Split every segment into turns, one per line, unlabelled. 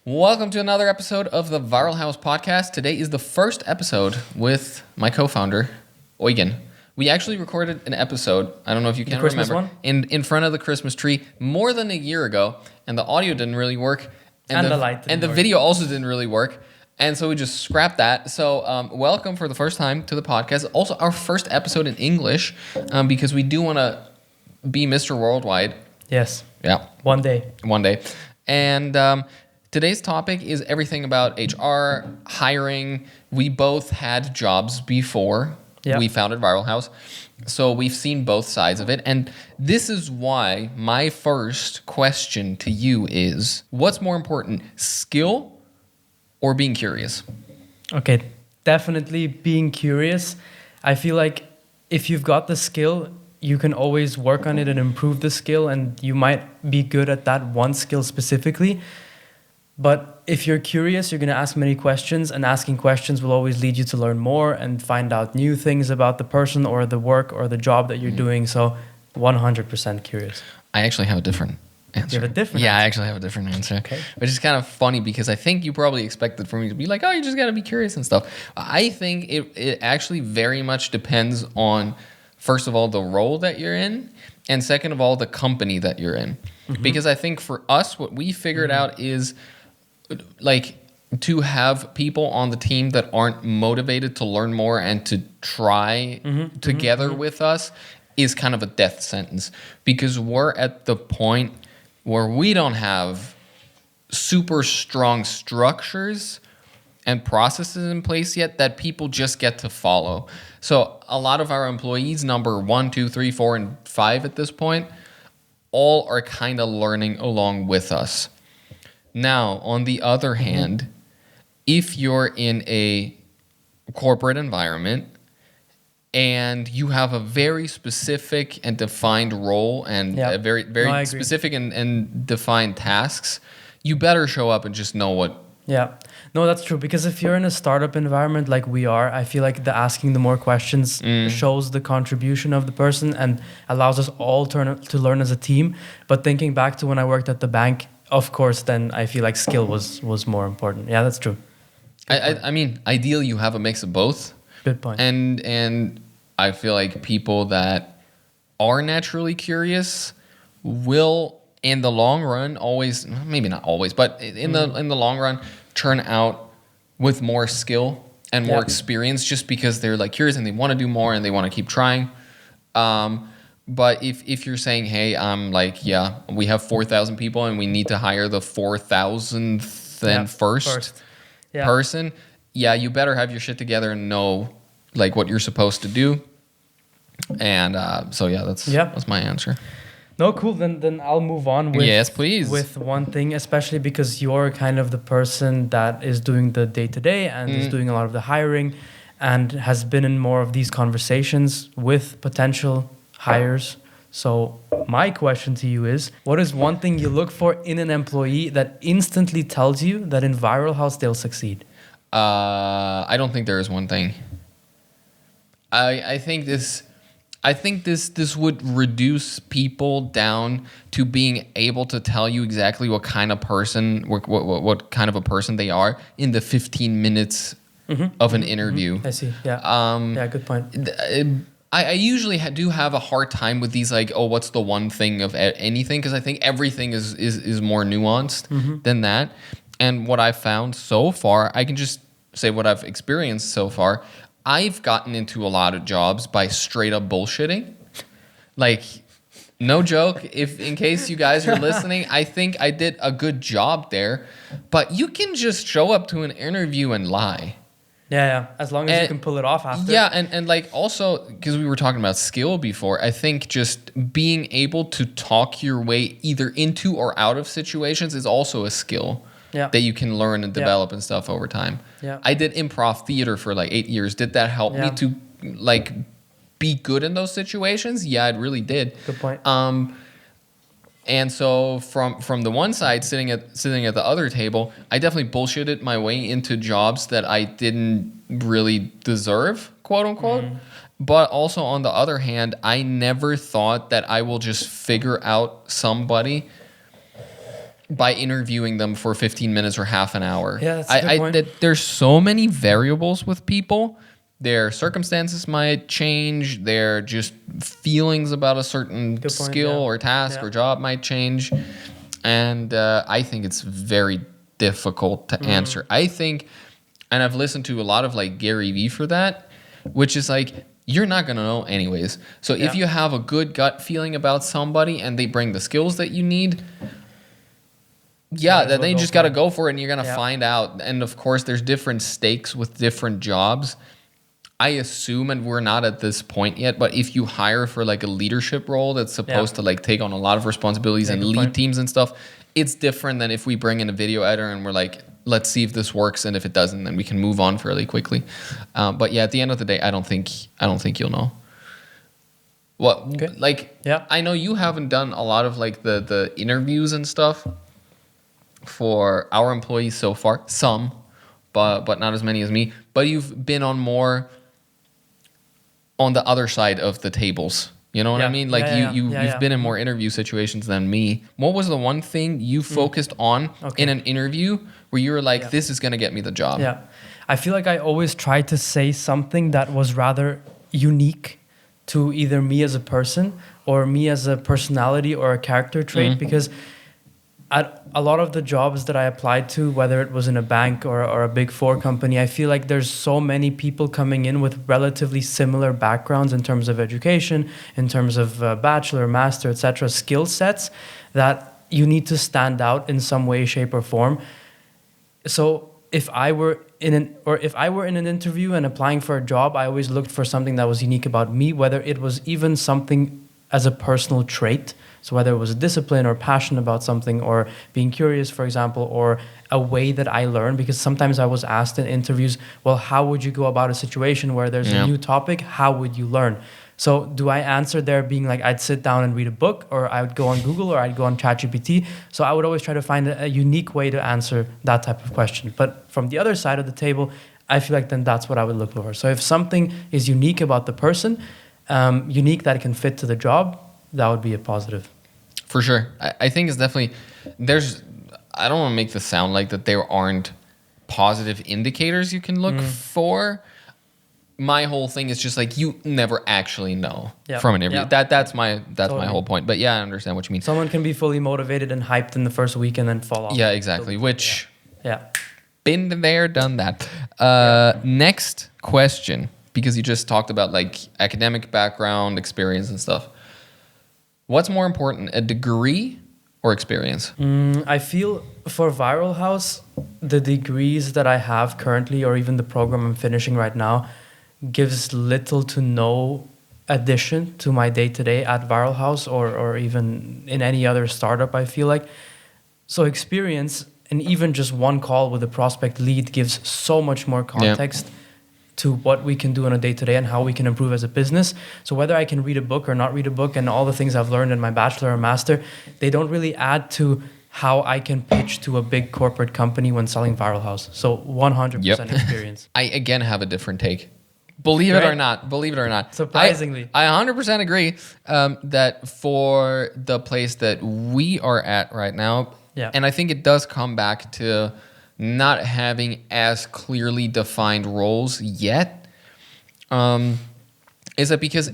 Welcome to another episode of the Viral House podcast. Today is the first episode with my co-founder, Eugen. We actually recorded an episode, I don't know if you can remember, in front of the Christmas tree more than a year ago, and the audio didn't really work.
And the light didn't
And the
work.
video also didn't really work. And so we just scrapped that. So welcome for the first time to the podcast. Also our first episode in English, because we do want to be Mr. Worldwide.
Yes.
Yeah.
One day.
And today's topic is everything about HR, hiring. We both had jobs before we founded Viral House. So we've seen both sides of it. And this is why my first question to you is, what's more important, skill or being curious?
Okay, definitely being curious. I feel like if you've got the skill, you can always work on it and improve the skill, and you might be good at that one skill specifically. But if you're curious, you're going to ask many questions, and asking questions will always lead you to learn more and find out new things about the person or the work or the job that you're doing. So 100% curious.
I actually have a different answer.
You have a different
Yeah,
answer?
I actually have a different answer.
Okay.
Which is kind of funny because I think you probably expected for me to be like, oh, you just got to be curious and stuff. I think it actually very much depends on, first of all, the role that you're in, and second of all, the company that you're in. Mm-hmm. Because I think for us, what we figured out is like to have people on the team that aren't motivated to learn more and to try together with us is kind of a death sentence, because we're at the point where we don't have super strong structures and processes in place yet that people just get to follow. So a lot of our employees, number 1, 2, 3, 4, and 5 at this point, all are kind of learning along with us. Now, on the other hand, if you're in a corporate environment and you have a very specific and defined role and a very specific and defined tasks, you better show up and just know what.
Yeah, no, that's true. Because if you're in a startup environment like we are, I feel like the asking the more questions shows the contribution of the person and allows us all to learn as a team. But thinking back to when I worked at the bank, of course, then I feel like skill was more important. Yeah, that's true.
I mean, ideally you have a mix of both.
Good point.
And I feel like people that are naturally curious will, in the long run, always, maybe not always, but in the long run, turn out with more skill and more experience, just because they're like curious and they want to do more and they want to keep trying. But if you're saying, hey, I'm like, we have 4,000 people and we need to hire the 4,000th and first person, you better have your shit together and know like what you're supposed to do. And that's my answer.
No, cool. Then I'll move on with,
yes, please,
with one thing, especially because you're kind of the person that is doing the day-to-day and is doing a lot of the hiring and has been in more of these conversations with potential hires. So my question to you is, what is one thing you look for in an employee that instantly tells you that in Viral House they'll succeed?
I don't think there is one thing. I think this would reduce people down to being able to tell you exactly what kind of person, what kind of a person they are in the 15 minutes of an interview.
I see. Yeah. Good point.
I usually do have a hard time with these, like, oh, what's the one thing of anything? Because I think everything is more nuanced than that. And what I've found so far, I can just say what I've experienced so far. I've gotten into a lot of jobs by straight up bullshitting. Like, no joke. If in case you guys are listening, I think I did a good job there. But you can just show up to an interview and lie.
Yeah. As long as you can pull it off after.
Yeah, and like also, because we were talking about skill before, I think just being able to talk your way either into or out of situations is also a skill that you can learn and develop and stuff over time. Yeah. I did improv theater for like 8 years. Did that help me to like be good in those situations? Yeah, it really did.
Good point.
And so from the one side, sitting at the other table, I definitely bullshitted my way into jobs that I didn't really deserve, quote unquote. But also on the other hand, I never thought that I will just figure out somebody by interviewing them for 15 minutes or half an hour.
Yeah, that's a good point.
There's so many variables with people. Their circumstances might change. Their just feelings about a certain
Good point,
skill
yeah.
or task
Yeah.
or job might change. And I think it's very difficult to answer. I think, and I've listened to a lot of like Gary Vee for that, which is like, you're not going to know anyways. So if you have a good gut feeling about somebody and they bring the skills that you need, then you just got to go for it and you're going to find out. And of course, there's different stakes with different jobs. I assume, and we're not at this point yet, but if you hire for like a leadership role that's supposed to like take on a lot of responsibilities and lead teams and stuff, it's different than if we bring in a video editor and we're like, let's see if this works, and if it doesn't, then we can move on fairly quickly. But yeah, at the end of the day, I don't think you'll know. I know you haven't done a lot of like the interviews and stuff for our employees so far. Some, but not as many as me. But you've been on more on the other side of the tables. You know what I mean? Like you've been in more interview situations than me. What was the one thing you focused on in an interview where you were like, this is going to get me the job?
Yeah. I feel like I always tried to say something that was rather unique to either me as a person or me as a personality or a character trait, because at a lot of the jobs that I applied to, whether it was in a bank or a big four company, I feel like there's so many people coming in with relatively similar backgrounds in terms of education, in terms of bachelor, master, etc., skill sets, that you need to stand out in some way, shape, or form. So if I were in an interview and applying for a job, I always looked for something that was unique about me, whether it was even something as a personal trait. So whether it was a discipline or passion about something or being curious, for example, or a way that I learn, because sometimes I was asked in interviews, well, how would you go about a situation where there's a new topic? How would you learn? So do I answer there being like, I'd sit down and read a book, or I would go on Google, or I'd go on ChatGPT? So I would always try to find a unique way to answer that type of question. But from the other side of the table, I feel like then that's what I would look for. So if something is unique about the person, unique that it can fit to the job, that would be a positive.
For sure. I think it's definitely, I don't want to make this sound like that there aren't positive indicators you can look for. My whole thing is just like, you never actually know from an interview. That's my whole point. But yeah, I understand what you mean.
Someone can be fully motivated and hyped in the first week and then fall off.
Yeah, exactly. Which,
yeah.
Been there, done that. Next question, because you just talked about like academic background, experience and stuff. What's more important, a degree or experience?
I feel for Viral House, the degrees that I have currently, or even the program I'm finishing right now, gives little to no addition to my day-to-day at Viral House or even in any other startup, I feel like. So experience, and even just one call with a prospect lead, gives so much more context to what we can do on a day-to-day and how we can improve as a business. So whether I can read a book or not read a book, and all the things I've learned in my bachelor or master, they don't really add to how I can pitch to a big corporate company when selling Viral House. So 100% experience.
I again have a different take. Believe it or not.
Surprisingly.
I 100% agree that for the place that we are at right now, and I think it does come back to not having as clearly defined roles yet, is that because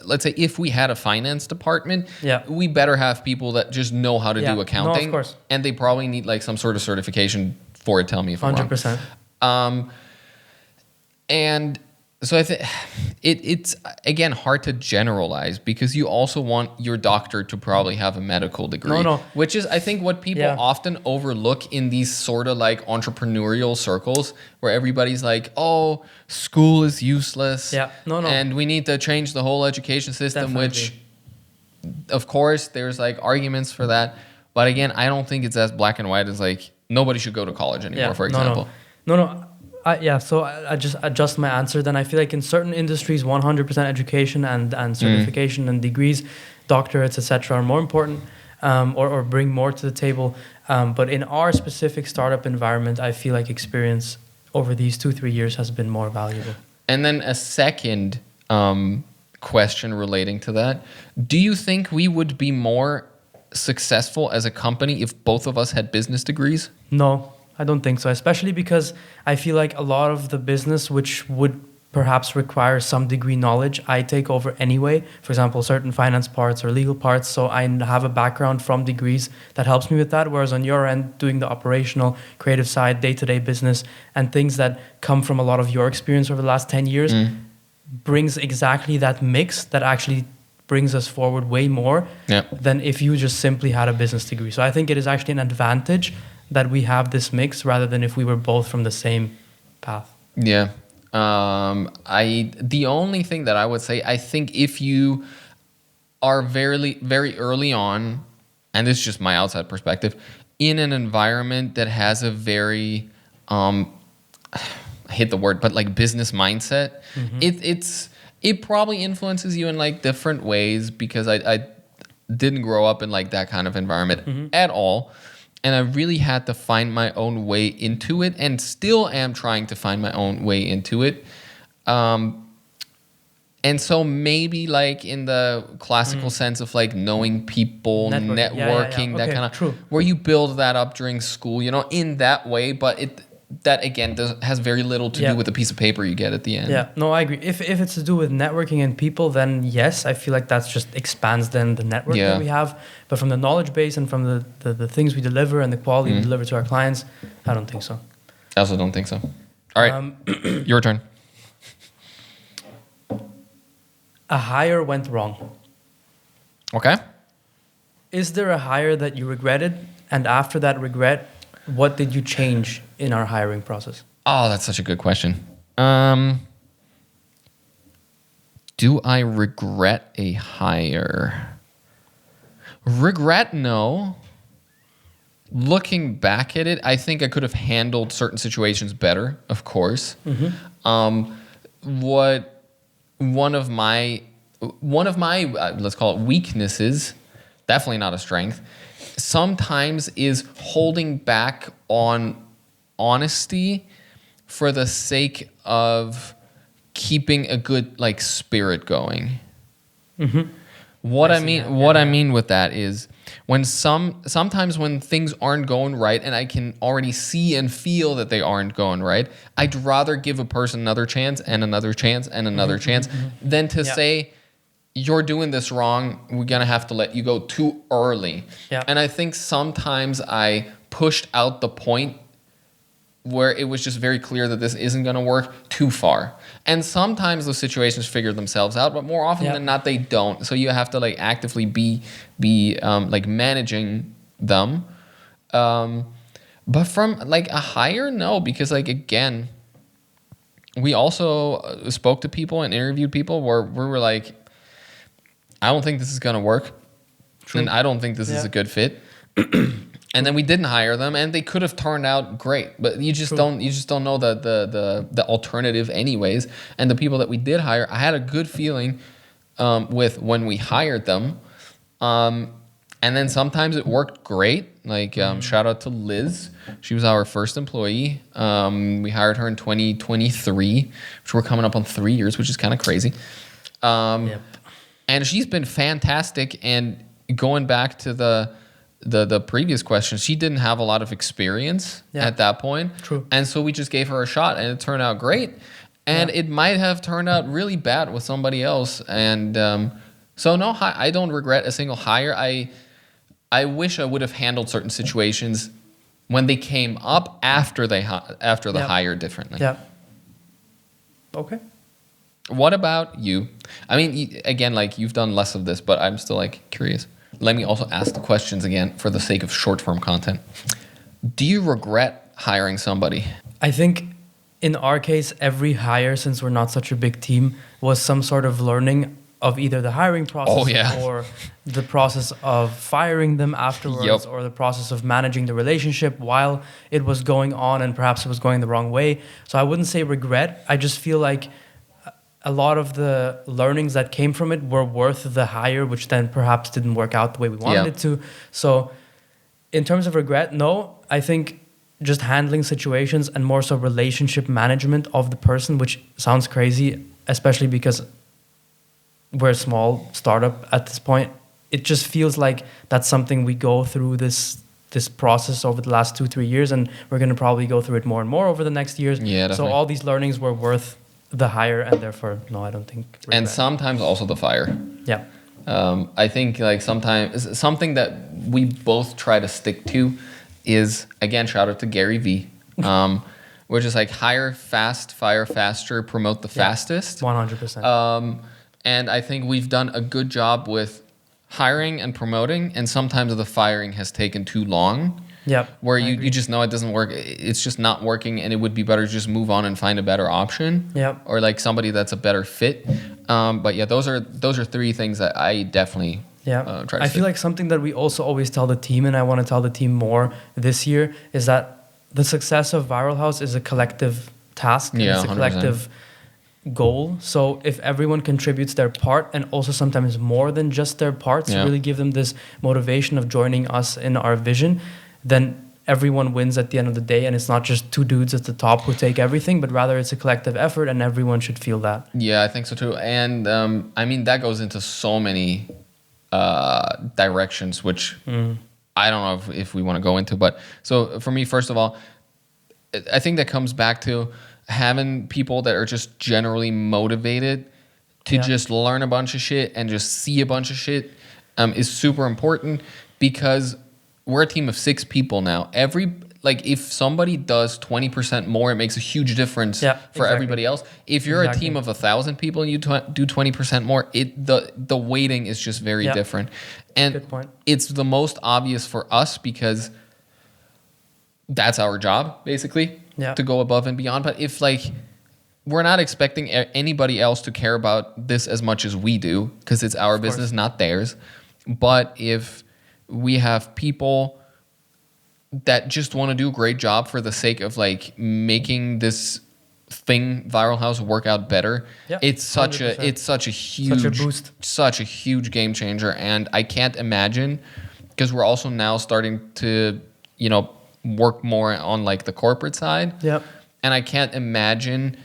let's say if we had a finance department, we better have people that just know how to do accounting.
No, of course.
And they probably need like some sort of certification for it. Tell me if I'm wrong.
100%.
And so I think it's again hard to generalize, because you also want your doctor to probably have a medical degree, which is I think what people often overlook in these sort of like entrepreneurial circles where everybody's like, oh, school is useless, and we need to change the whole education system. Which of course there's like arguments for that, but again, I don't think it's as black and white as like nobody should go to college anymore, for example.
So I just adjust my answer. Then I feel like in certain industries, 100% education and certification and degrees, doctorates, etc., are more important, or bring more to the table. But in our specific startup environment, I feel like experience over these 2-3 years has been more valuable.
And then a second question relating to that: do you think we would be more successful as a company if both of us had business degrees?
No, I don't think so. Especially because I feel like a lot of the business, which would perhaps require some degree knowledge, I take over anyway. For example, certain finance parts or legal parts. So I have a background from degrees that helps me with that. Whereas on your end, doing the operational, creative side, day-to-day business, and things that come from a lot of your experience over the last 10 years brings exactly that mix that actually brings us forward way more than if you just simply had a business degree. So I think it is actually an advantage that we have this mix rather than if we were both from the same path.
Yeah. The only thing that I would say, I think if you are very, very early on, and this is just my outside perspective, in an environment that has a very, I hate the word, but like business mindset, it probably influences you in like different ways, because I didn't grow up in like that kind of environment at all. And I really had to find my own way into it, and still am trying to find my own way into it. And so maybe like in the classical sense of like knowing people, networking, that kind of, where you build that up during school, you know, in that way. But that again has very little to do with the piece of paper you get at the end.
Yeah, no, I agree. If it's to do with networking and people, then yes, I feel like that's just expands then the network that we have. But from the knowledge base and from the things we deliver and the quality we deliver to our clients, I don't think so.
I also don't think so. All right, your turn.
A hire went wrong.
Okay.
Is there a hire that you regretted? And after that regret, what did you change in our hiring process?
Oh, that's such a good question. Do I regret a hire? Regret, no. Looking back at it, I think I could have handled certain situations better, of course. One of my let's call it weaknesses, definitely not a strength, sometimes is holding back on honesty for the sake of keeping a good like spirit going. What I mean with that is when sometimes when things aren't going right and I can already see and feel that they aren't going right, I'd rather give a person another chance and another chance and another chance than to say, you're doing this wrong, we're going to have to let you go too early. And I think sometimes I pushed out the point where it was just very clear that this isn't going to work too far. And sometimes those situations figure themselves out, but more often than not, they don't. So you have to like actively be like managing them. But from like a hire, no, because like, again, we also spoke to people and interviewed people where we were like, I don't think this is going to work. And I don't think this is a good fit. And then we didn't hire them, and they could have turned out great, but you just don't know the alternative anyways. And the people that we did hire, I had a good feeling with when we hired them. And then sometimes it worked great. Like shout out to Liz, she was our first employee. We hired her in 2023, which we're coming up on 3 years, which is kind of crazy. And she's been fantastic. And going back to the previous question, she didn't have a lot of experience at that point. And so we just gave her a shot, and it turned out great. And it might have turned out really bad with somebody else. And so no, I don't regret a single hire. I wish I would have handled certain situations when they came up after the hire differently.
Okay.
What about you? I mean, again, like you've done less of this, but I'm still like curious. Let me also ask the questions again for the sake of short-form content. Do you regret hiring somebody?
I think in our case, every hire, since we're not such a big team, was some sort of learning of either the hiring process or the process of firing them afterwards or the process of managing the relationship while it was going on and perhaps it was going the wrong way. So I wouldn't say regret. I just feel like a lot of the learnings that came from it were worth the hire, which then perhaps didn't work out the way we wanted it to. So in terms of regret, no, I think just handling situations and more so relationship management of the person, which sounds crazy, especially because we're a small startup at this point. it just feels like that's something we go through this process over the last 2-3 years, and we're going to probably go through it more and more over the next years.
Yeah,
so
definitely.
all these learnings were worth the hire, and therefore no, I don't think regret.
And sometimes also the fire.
Yeah.
I think like sometimes something that we both try to stick to is, again, shout out to Gary V. Which is like hire fast, fire faster, promote the fastest.
100%.
And I think we've done a good job with hiring and promoting, and sometimes the firing has taken too long.
Yeah.
Where you just know it doesn't work. It's just not working, and it would be better to just move on and find a better option.
Yeah.
Or like somebody that's a better fit. But yeah, those are three things that I definitely try to
I
stick.
feel like something that we also always tell the team, and I want to tell the team more this year, is that the success of Viral House is a collective task.
Yeah,
it's a
100%.
collective goal. So if everyone contributes their part, and also sometimes more than just their parts, to really give them this motivation of joining us in our vision, then everyone wins at the end of the day. And it's not just two dudes at the top who take everything, but rather it's a collective effort, and everyone should feel that.
Yeah, I think so too. And I mean, that goes into so many directions, which I don't know if we want to go into. But so for me, first of all, I think that comes back to having people that are just generally motivated to just learn a bunch of shit and just see a bunch of shit is super important, because we're a team of 6 people now. If somebody does 20% more, it makes a huge difference for everybody else. If you're a team of 1,000 people and you do 20% more, the weighting is just very different. And
Good point.
it's the most obvious for us because that's our job, basically, to go above and beyond. But if we're not expecting anybody else to care about this as much as we do, because it's our business, not theirs. But if we have people that just want to do a great job for the sake of making this thing, Viral House, work out better, it's such
100%.
a huge
boost,
such a huge game changer. And I can't imagine, because we're also now starting to work more on the corporate side, and I can't imagine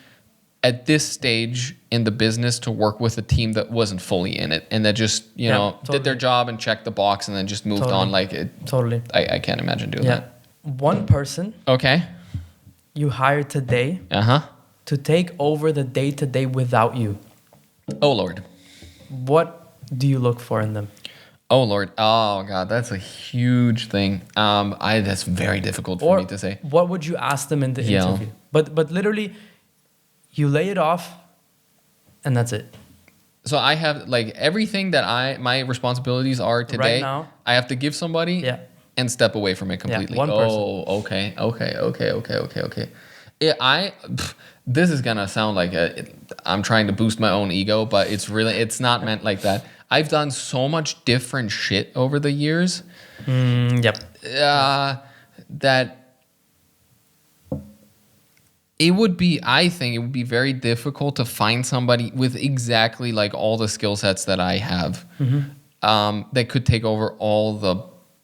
at this stage in the business to work with a team that wasn't fully in it and that just did their job and checked the box and then just moved on.
Totally.
I can't imagine doing that.
One person you hired today to take over the day-to-day without you.
Oh Lord.
What do you look for in them?
Oh Lord. Oh God, that's a huge thing. That's very difficult for me to say.
What would you ask them in the interview? But literally, you lay it off, and that's it.
So I have everything that my responsibilities are today.
Right now,
I have to give somebody and step away from it completely.
One person.
Oh, okay. Yeah, this is gonna sound like I'm trying to boost my own ego, but it's not meant like that. I've done so much different shit over the years. That I think it would be very difficult to find somebody with exactly all the skill sets that I have, that could take over all the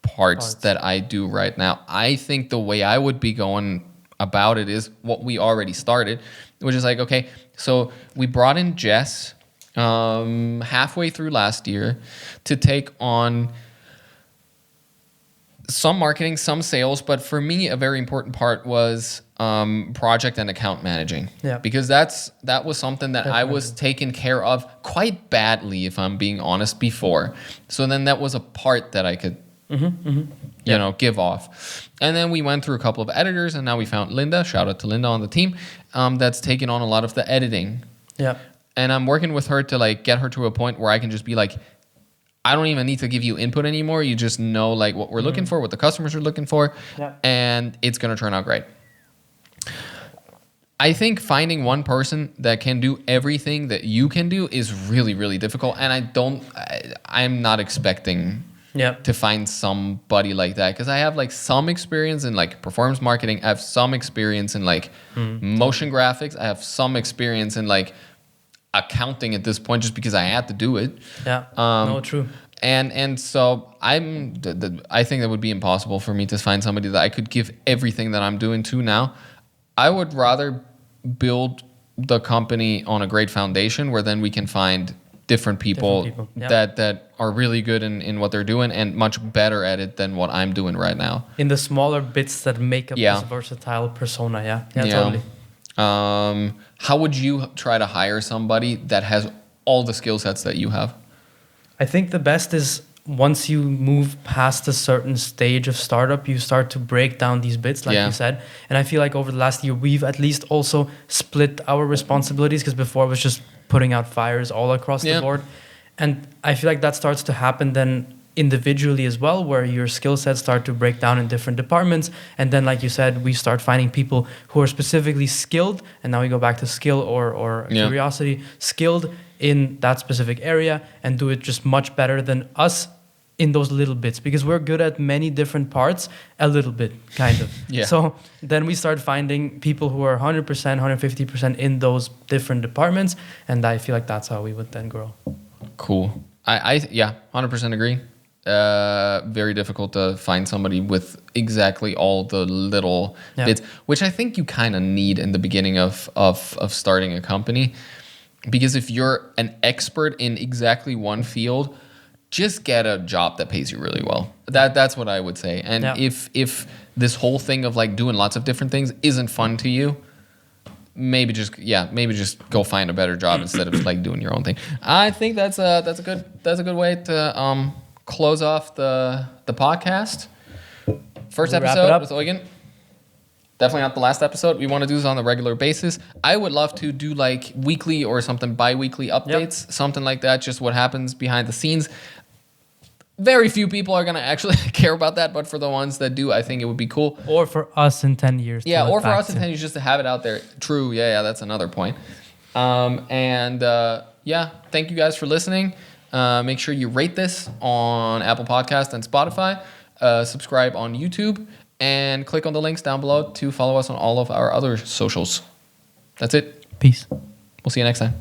parts that I do right now. I think the way I would be going about it is what we already started, which is okay, so we brought in Jess halfway through last year to take on some marketing, some sales, but for me, a very important part was project and account managing. Because that was something that I was taken care of quite badly, if I'm being honest, before. So then that was a part that I could give off. And then we went through a couple of editors, and now we found Linda. Shout out to Linda on the team, that's taken on a lot of the editing. And I'm working with her to get her to a point where I can just be I don't even need to give you input anymore. You just know what we're looking for, what the customers are looking for, and it's going to turn out great. I think finding one person that can do everything that you can do is really, really difficult. And I'm not expecting to find somebody like that, because I have some experience in performance marketing. I have some experience in motion graphics. I have some experience in accounting at this point, just because I had to do it.
No, true.
And so I think that would be impossible for me to find somebody that I could give everything that I'm doing to now. I would rather build the company on a great foundation where then we can find different people,
yeah.
that are really good in what they're doing and much better at it than what I'm doing right now.
In the smaller bits that make up
Yeah.
this versatile persona, yeah,
Yeah.
totally.
How would you try to hire somebody that has all the skill sets that you have?
I think the best is once you move past a certain stage of startup, you start to break down these bits, like
Yeah.
you said. And I feel like over the last year, we've at least also split our responsibilities, because before it was just putting out fires all across
Yeah.
the board. And I feel like that starts to happen then individually as well, where your skill sets start to break down in different departments. And then, like you said, we start finding people who are specifically skilled. And now we go back to skill or
Yeah.
curiosity, skilled in that specific area, and do it just much better than us in those little bits, because we're good at many different parts a little bit, kind of.
Yeah.
So then we start finding people who are 100%, 150% in those different departments, and I feel like that's how we would then grow.
Cool. I 100% agree. Very difficult to find somebody with exactly all the little
Yeah.
bits, which I think you kind of need in the beginning of starting a company. Because if you're an expert in exactly one field, just get a job that pays you really well. That's what I would say. And
Yeah.
if this whole thing of like doing lots of different things isn't fun to you, maybe just go find a better job instead of like doing your own thing. I think that's a good way to close off the podcast. First
We'll wrap it
episode
up.
with Eugen. Definitely not the last episode. We want to do this on a regular basis. I would love to do like weekly or something bi-weekly updates, something like that, just what happens behind the scenes. Very few people are going to actually care about that, but for the ones that do, I think it would be cool.
Or for us in 10 years.
Yeah,
to look
or for
back
us in
to.
10 years just to have it out there. True, yeah, that's another point. Thank you guys for listening. Make sure you rate this on Apple Podcast and Spotify. Subscribe on YouTube. And click on the links down below to follow us on all of our other socials. That's it.
Peace.
We'll see you next time.